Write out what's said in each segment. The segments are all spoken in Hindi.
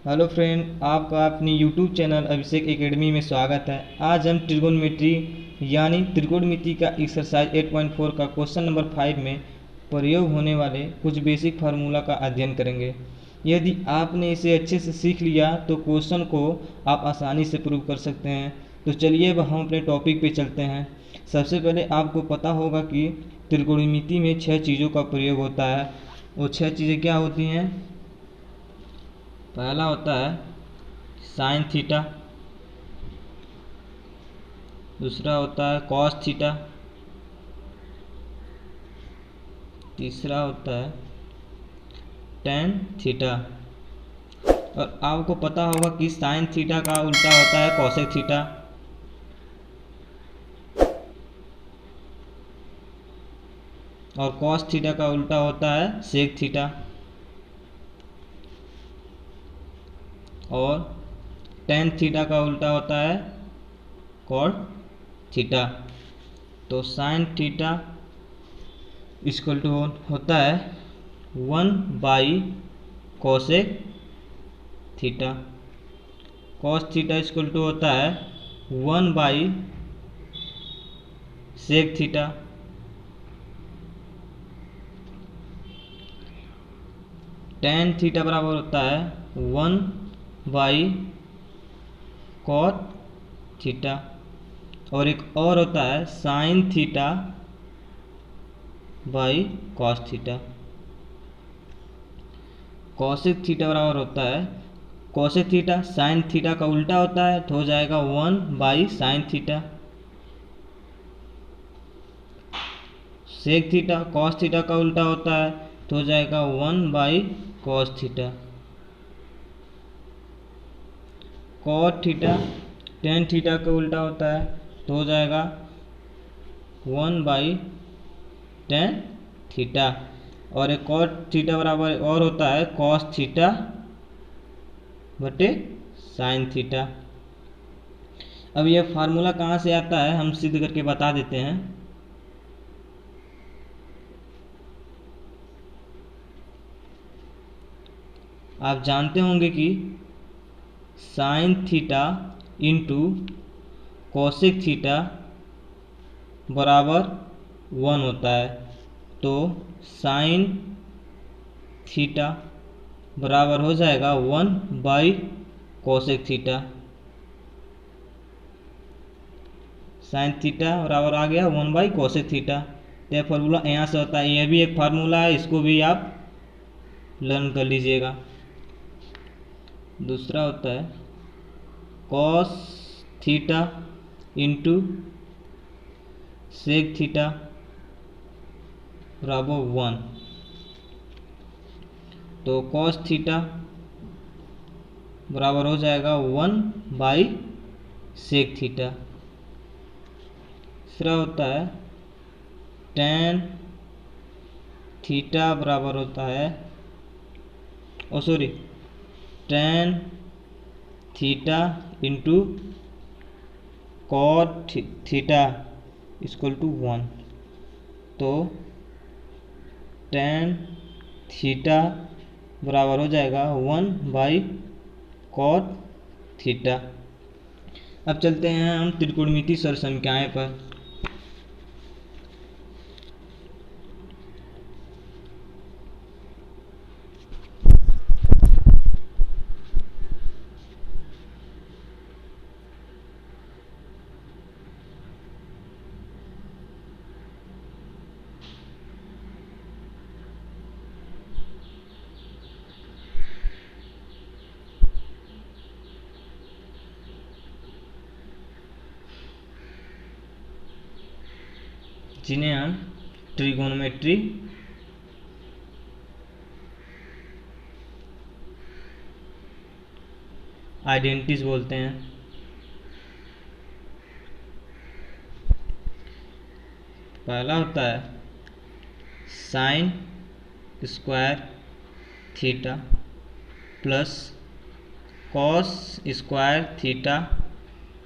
हेलो फ्रेंड, आपका अपनी यूट्यूब चैनल अभिषेक एकेडमी में स्वागत है। आज हम ट्रिगोनोमेट्री यानी त्रिकोणमिति का एक्सरसाइज 8.4 का क्वेश्चन नंबर 5 में प्रयोग होने वाले कुछ बेसिक फार्मूला का अध्ययन करेंगे। यदि आपने इसे अच्छे से सीख लिया तो क्वेश्चन को आप आसानी से प्रूव कर सकते हैं। तो चलिए अब हम अपने टॉपिक पे चलते हैं। सबसे पहले आपको पता होगा कि त्रिकोणमिति में 6 चीज़ों का प्रयोग होता है। वो 6 चीज़ें क्या होती हैं? पहला होता है साइन थीटा, दूसरा होता है कॉस थीटा, तीसरा होता है टेन थीटा। और आपको पता होगा कि साइन थीटा का उल्टा होता है कॉसेक थीटा, और कॉस थीटा का उल्टा होता है सेक थीटा, और टेन थीटा का उल्टा होता है कॉट थीटा। तो साइन थीटा इक्वल टू होता है 1 cosec theta, cos theta equal to होता है 1 सेक थीटा, टेन थीटा बराबर होता है 1 कॉट थीटा, और एक और होता है sine theta by cos theta. Cosec theta बराबर होता है कॉसेक थीटा साइन थीटा का उल्टा होता है तो हो जाएगा 1 sine theta, sec theta cos theta का उल्टा होता है तो हो जाएगा 1 cos theta, cot theta tan theta का उल्टा होता है तो हो जाएगा 1 टेन थीटा, और एक कॉट थीटा बराबर और होता है कॉस थीटा बटे साइन थीटा। अब यह फार्मूला कहाँ से आता है हम सिद्ध करके बता देते हैं। आप जानते होंगे कि sine theta into cosec theta बराबर 1 होता है। तो साइन थीटा बराबर हो जाएगा 1 कोसेक थीटा, साइन थीटा बराबर आ गया 1 कोसेक थीटा। तो यह फार्मूला यहाँ से होता है। यह भी एक फार्मूला है, इसको भी आप लर्न कर लीजिएगा। दूसरा होता है cos theta into sec theta बराबर 1। तो कॉस थीटा बराबर हो जाएगा 1 सेक थीटा। तीसरा होता है टेन थीटा बराबर होता है tan theta into cot theta equal to 1। तो टेन थीटा बराबर हो जाएगा 1 कॉट थीटा। अब चलते हैं हम त्रिकोणमिति सरसंख्याएं पर। जिन्हें हम ट्रिगोनोमेट्री आइडेंटिटीज बोलते हैं। पहला होता है sine square theta plus cos square theta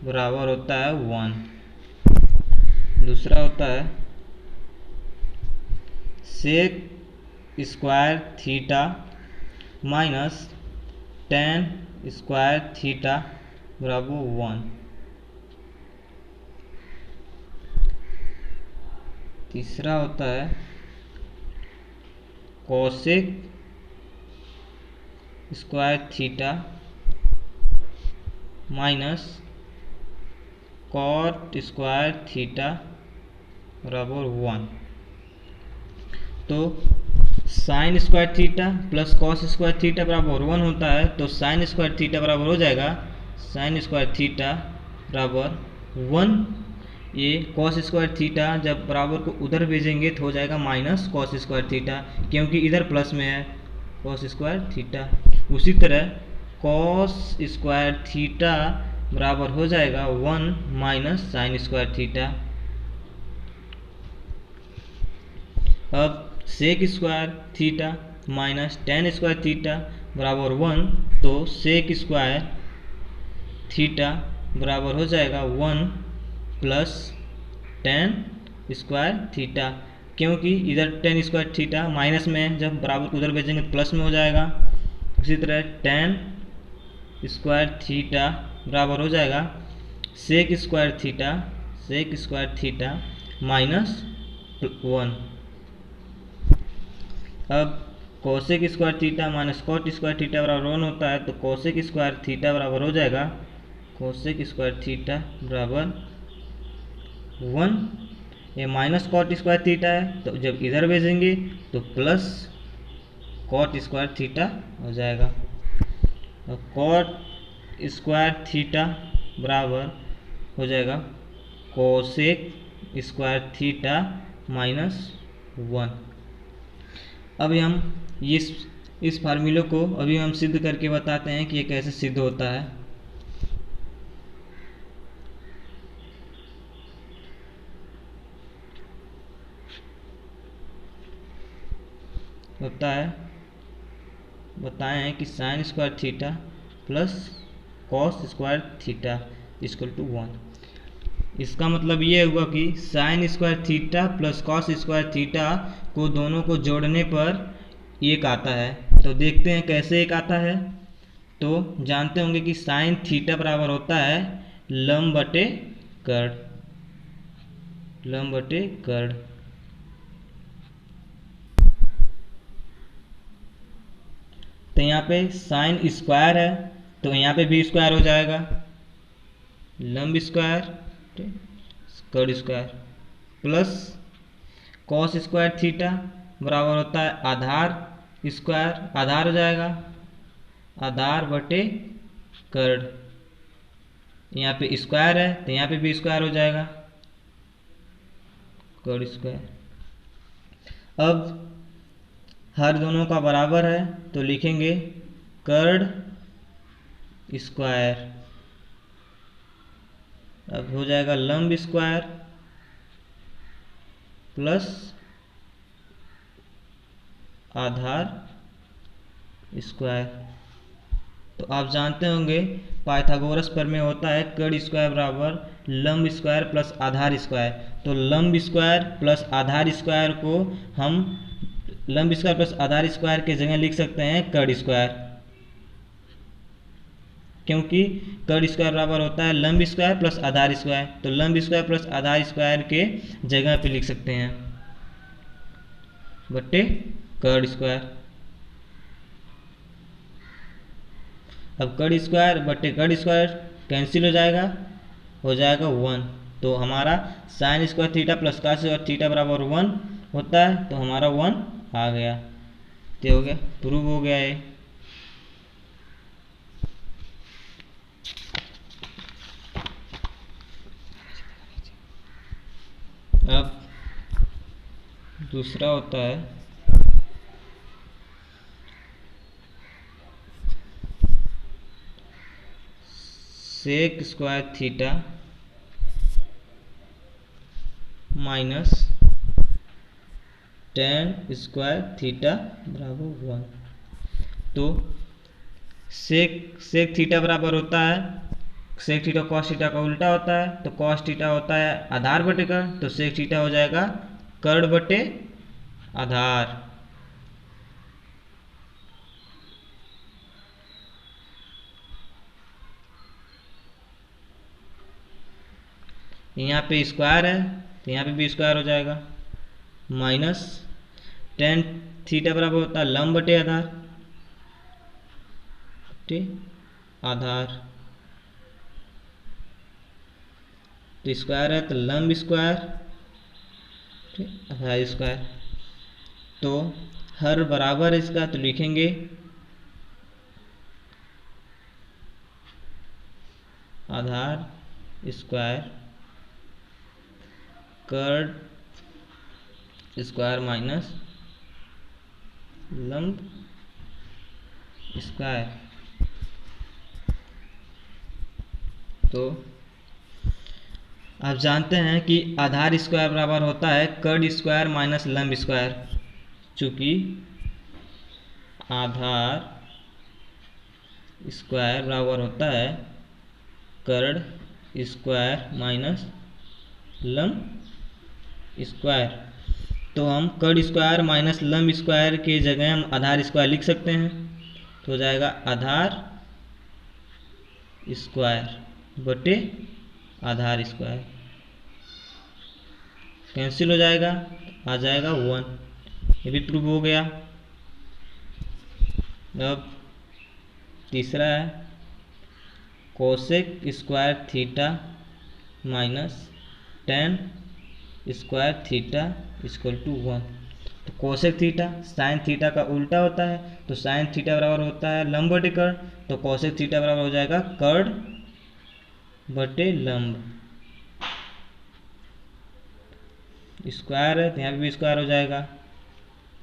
बराबर होता है 1। दूसरा होता है sec square theta minus tan square theta बराबर 1। तीसरा होता है cosec square theta minus cot square theta बराबर 1। तो sine square theta plus cos square theta बराबर 1 होता है, तो साइन स्क्वायर थीटा बराबर हो जाएगा साइन स्क्वायर थीटा बराबर 1। ये कॉस स्क्वायर थीटा जब बराबर को उधर भेजेंगे तो हो जाएगा माइनस कॉस स्क्वायर थीटा, क्योंकि इधर प्लस में है कॉस स्क्वायर थीटा। उसी तरह कॉस स्क्वायर थीटा बराबर हो जाएगा 1 माइनस साइन स्क्वायर थीटा। अब sec square theta minus tan square theta बराबर 1, तो सेक स्क्वायर थीटा बराबर हो जाएगा 1 प्लस टेन स्क्वायर थीटा, क्योंकि इधर टेन स्क्वायर थीटा माइनस में है, जब बराबर को उधर भेजेंगे तो प्लस में हो जाएगा। उसी तरह टेन स्क्वायर थीटा बराबर हो जाएगा सेक स्क्वायर थीटा माइनस 1। अब cosec square theta minus cot square theta बराबर 1 होता है, तो कोसेक स्क्वायर थीटा बराबर हो जाएगा कोसेक स्क्वायर थीटा बराबर 1। ये माइनस कॉट स्क्वायर थीटा है, तो जब इधर भेजेंगे तो प्लस कॉट स्क्वायर थीटा हो जाएगा। और कॉट स्क्वायर थीटा बराबर हो जाएगा कोसेक स्क्वायर थीटा माइनस 1। अभी हम इस फार्मूले को अभी हम सिद्ध करके बताते हैं कि ये कैसे सिद्ध होता है। बताए हैं कि sine square theta plus cos square theta equal to 1। इसका मतलब ये हुआ कि sine square theta plus cos square theta को दोनों को जोड़ने पर एक आता है। तो देखते हैं कैसे एक आता है। तो जानते होंगे कि साइन थीटा बराबर होता है लंब बटे कर्ण। तो यहाँ पे साइन स्क्वायर है, तो यहाँ पे भी स्क्वायर हो जाएगा, लंब स्क्वायर कर्ण square plus cos square theta बराबर होता है आधार स्क्वायर, आधार हो जाएगा आधार बटे कर्ण। यहाँ पे स्क्वायर है तो यहाँ पे भी स्क्वायर हो जाएगा कर्ण स्क्वायर। अब हर दोनों का बराबर है तो लिखेंगे कर्ण स्क्वायर। अब हो जाएगा लंब स्क्वायर प्लस आधार स्क्वायर। तो आप जानते होंगे पाइथागोरस प्रमेय होता है कर्ण स्क्वायर बराबर लंब स्क्वायर प्लस आधार स्क्वायर। तो लंब स्क्वायर प्लस आधार स्क्वायर को हम लंब स्क्वायर प्लस आधार स्क्वायर के जगह लिख सकते हैं कर्ण स्क्वायर, क्योंकि कर्ण स्क्वायर बराबर होता है लंब स्क्वायर प्लस आधार स्क्वायर। तो लंब स्क्वायर प्लस आधार स्क्वायर के जगह पे लिख सकते हैं बटे कर्ण स्क्वायर। अब कर्ण स्क्वायर बटे कर्ण स्क्वायर कैंसिल हो जाएगा 1। तो हमारा sign square theta plus cos square theta बराबर 1 होता है, तो हमारा 1 आ गया। तो हो गया, प्रूव हो गया ये। अब दूसरा होता है sec square theta minus tan square theta बराबर 1। तो सेक थीटा बराबर होता है, सेक थीटा कॉस थीटा का उल्टा होता है, तो कॉस थीटा होता है आधार बटे कर्ण, तो सेक थीटा हो जाएगा कर्ण बटे आधार। यहाँ पे स्क्वायर है तो यहाँ पे भी स्क्वायर हो जाएगा, माइनस टेन थीटा बराबर होता है लंब बटे आधार, आधार तो स्क्वायर है तो लंब स्क्वायर, ठीक, आधार स्क्वायर। तो हर बराबर इसका तो लिखेंगे आधार स्क्वायर कर्ड स्क्वायर माइनस लंब स्क्वायर। तो आप जानते हैं कि आधार स्क्वायर बराबर होता है कर्ड स्क्वायर माइनस लंब स्क्वायर। चूँकि आधार स्क्वायर बराबर होता है कर्ड स्क्वायर माइनस लंब स्क्वायर, तो हम कर्ड स्क्वायर माइनस लंब स्क्वायर के जगह हम आधार स्क्वायर लिख सकते हैं। तो हो जाएगा आधार स्क्वायर बटे आधार स्क्वायर, कैंसिल हो जाएगा, आ जाएगा 1, ये भी प्रूव हो गया। अब तीसरा है cosec square theta minus tan square theta equal to 1। तो कोसेक थीटा साइन थीटा का उल्टा होता है, तो साइन थीटा बराबर होता है लंब बटे कर्ड, तो कोसेक थीटा बराबर हो जाएगा कर्ड बटे लंब। स्क्वायर है तो यहाँ भी स्क्वायर हो जाएगा,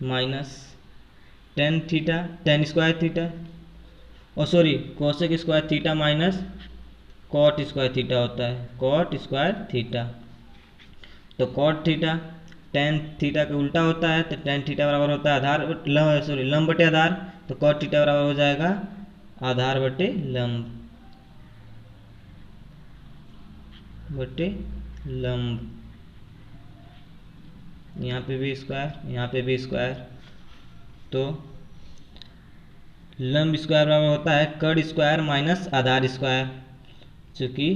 minus tan theta tan square theta, और sorry cosec square theta minus cot square theta होता है, कॉट स्क्वायर थीटा। तो कॉट थीटा टेन थीटा का उल्टा होता है, तो टेन थीटा बराबर होता है आधार लंब बटे आधार, तो कॉट थीटा बराबर हो जाएगा आधार बटे लंब बटे लंब। यहाँ पे भी स्क्वायर, यहाँ पे भी स्क्वायर, तो लंब स्क्वायर बराबर होता है कर्ड स्क्वायर माइनस आधार स्क्वायर। चूँकि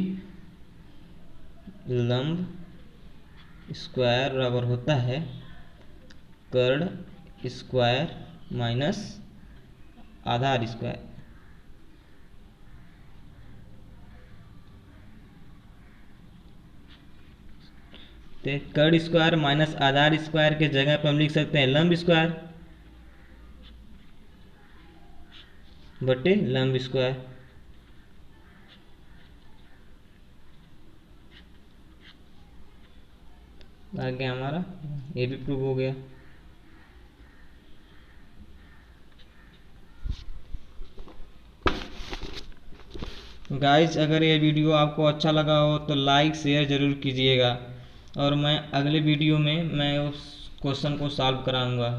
लंब स्क्वायर बराबर होता है कर्ड स्क्वायर माइनस आधार स्क्वायर। तो कर्ड स्क्वायर माइनस आधार स्क्वायर के जगह पर हम लिख सकते हैं लंब स्क्वायर बटे लंब स्क्वायर। आ गया हमारा, ये भी प्रूव हो गया। गाइस अगर ये वीडियो आपको अच्छा लगा हो तो लाइक शेयर ज़रूर कीजिएगा, और मैं अगले वीडियो में मैं उस क्वेश्चन को सॉल्व कराऊंगा।